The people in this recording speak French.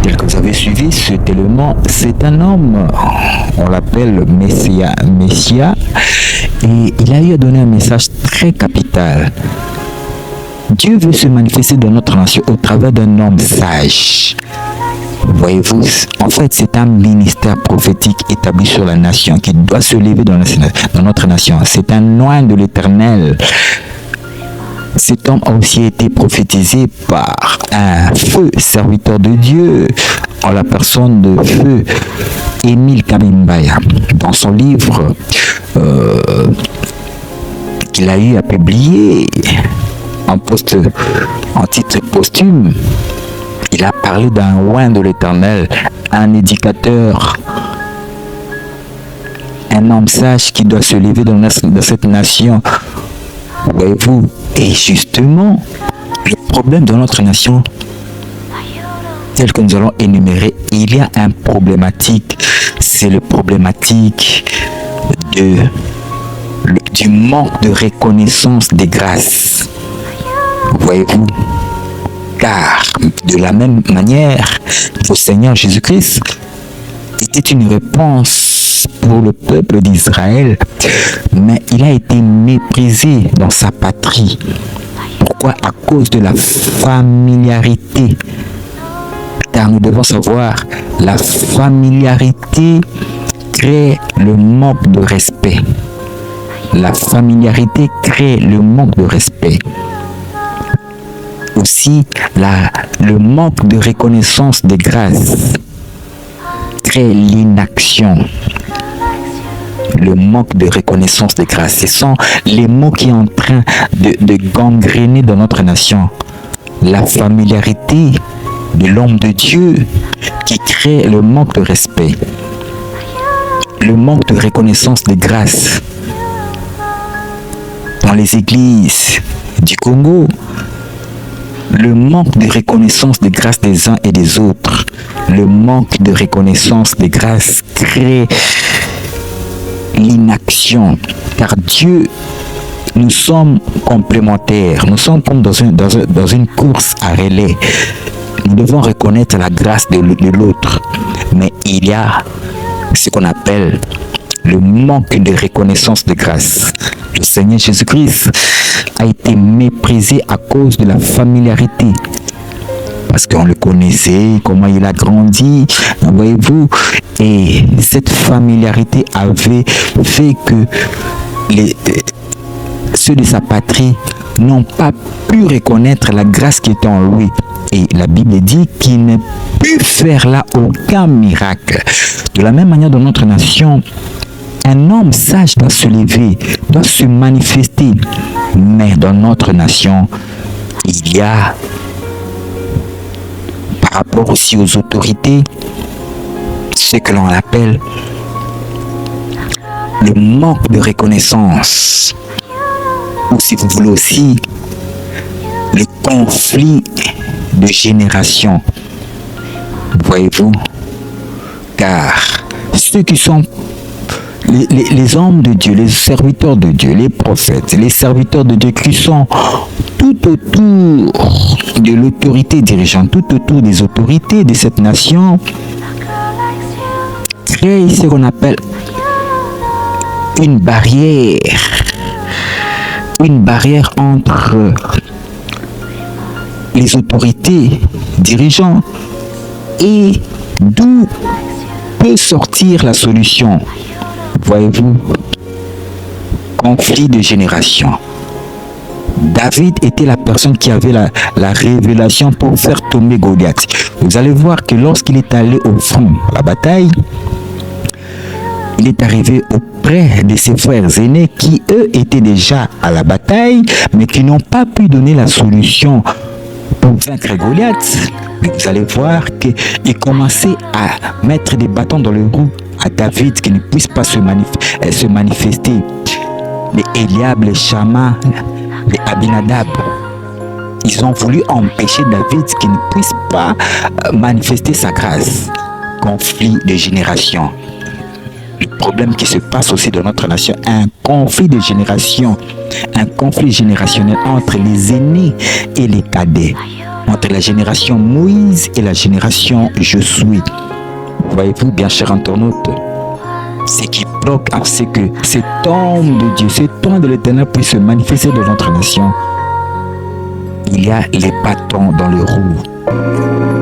tel que vous avez suivi cet élément, c'est un homme, on l'appelle Messia, et il a eu à donner un message très capital. Dieu veut se manifester dans notre nation au travers d'un homme sage. Voyez-vous, en fait, c'est un ministère prophétique établi sur la nation qui doit se lever dans notre nation. C'est un oint de l'Éternel. Cet homme a aussi été prophétisé par un feu serviteur de Dieu, en la personne de feu Émile Kabimbaya. Dans son livre qu'il a eu à publier en titre posthume, il a parlé d'un oint de l'Éternel, un éducateur, un homme sage qui doit se lever dans cette nation. Voyez-vous, et justement, le problème de notre nation, tel que nous allons énumérer, il y a un problématique, c'est le problématique du manque de reconnaissance des grâces. Voyez-vous, car de la même manière, le Seigneur Jésus-Christ était une réponse pour le peuple d'Israël, mais il a été méprisé dans sa patrie. Pourquoi? À cause de la familiarité. Car nous devons savoir, la familiarité crée le manque de respect. La familiarité crée le manque de respect. Aussi, le manque de reconnaissance des grâces crée l'inaction. Le manque de reconnaissance des grâces, ce sont les mots qui sont en train de gangréner dans notre nation. La familiarité de l'homme de Dieu qui crée le manque de respect, le manque de reconnaissance des grâces. Dans les églises du Congo, le manque de reconnaissance des grâces des uns et des autres, le manque de reconnaissance des grâces crée l'inaction. Car Dieu, nous sommes complémentaires, nous sommes comme dans une course à relais. Nous devons reconnaître la grâce de l'autre, mais il y a ce qu'on appelle le manque de reconnaissance de grâce. Le Seigneur Jésus-Christ a été méprisé à cause de la familiarité. Parce qu'on le connaissait, comment il a grandi, voyez-vous. Et cette familiarité avait fait que ceux de sa patrie n'ont pas pu reconnaître la grâce qui était en lui. Et la Bible dit qu'il n'a pu faire là aucun miracle. De la même manière, dans notre nation, un homme sage doit se lever, doit se manifester. Mais dans notre nation, il y a, par rapport aussi aux autorités, ce que l'on appelle le manque de reconnaissance. Ou si vous voulez aussi, le conflit de génération. Voyez-vous, car ceux qui sont les hommes de Dieu, les serviteurs de Dieu, les prophètes, les serviteurs de Dieu qui sont tout autour de l'autorité dirigeante, tout autour des autorités de cette nation, créent ce qu'on appelle une barrière entre les autorités dirigeantes et d'où peut sortir la solution. Voyez-vous, conflit de génération. David était la personne qui avait la révélation pour faire tomber Goliath. Vous allez voir que lorsqu'il est allé au front, à la bataille, il est arrivé auprès de ses frères aînés qui, eux, étaient déjà à la bataille, mais qui n'ont pas pu donner la solution pour vaincre Goliath. Mais vous allez voir qu'il commençait à mettre des bâtons dans le roues à David qui ne puisse pas se manifester. Les Eliab, les Shama, les Abinadab, ils ont voulu empêcher David qui ne puisse pas manifester sa grâce. Conflit de génération. Le problème qui se passe aussi dans notre nation, un conflit de génération, un conflit générationnel entre les aînés et les cadets. entre la génération Moïse et la génération Je suis. Voyez-vous, bien cher internaute, ce qui bloque à ce que cet homme de Dieu, cet homme de l'Éternel puisse se manifester dans notre nation, il y a les bâtons dans les roues.